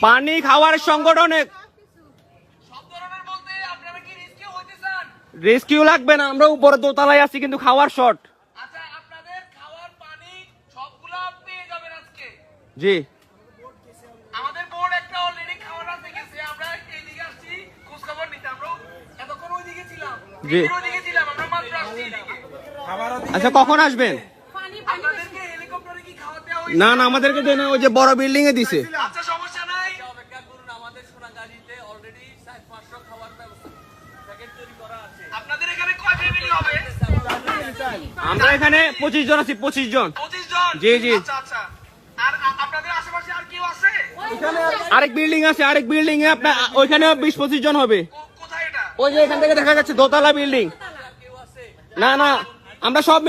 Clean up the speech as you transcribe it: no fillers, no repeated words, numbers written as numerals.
পানি খাওয়ার সংকট অনেক। রেস্কিউ লাগবে না, আমরা উপরে দোতলায় আছি কিন্তু খাওয়ার শর্ট। জি আমাদের বোর্ড একটা অলরেডি খাওয়ার আছে গেছে, আমরা এইদিকে আসছি খোঁজ খবর নিতে। আমরা এতক্ষণ ওইদিকে ছিলাম, জি ওইদিকে ছিলাম, আমরা মাত্র আসছি এদিকে। আচ্ছা কখন আসবেন? আপনাদেরকে হেলিকপ্টারে কি খাওয়া দেওয়া হয়েছে? না না আমাদেরকে দেন, ওই যে বড় বিল্ডিং এ দিছে। আচ্ছা সমস্যা নাই, অপেক্ষা করুন, আমাদের সোনাগাজীতে অলরেডি 400-500 খাবার ব্যবস্থা প্যাকেট তৈরি করা আছে। আপনাদের এখানে কয় ফ্যামিলি হবে? আমরা এখানে 25 জন আছি, 25 জন। 25 জন? জি, জি। আচ্ছা আচ্ছা। আর আপনাদের আশেপাশে আর কেউ আছে? আরেক বিল্ডিং আছে, আরেক বিল্ডিং এ আপনার ওইখানে 20-25 জন হবে। কোথায় এটা? ওই যে এখান থেকে দেখা যাচ্ছে দোতলা বিল্ডিং। না না আমরা সব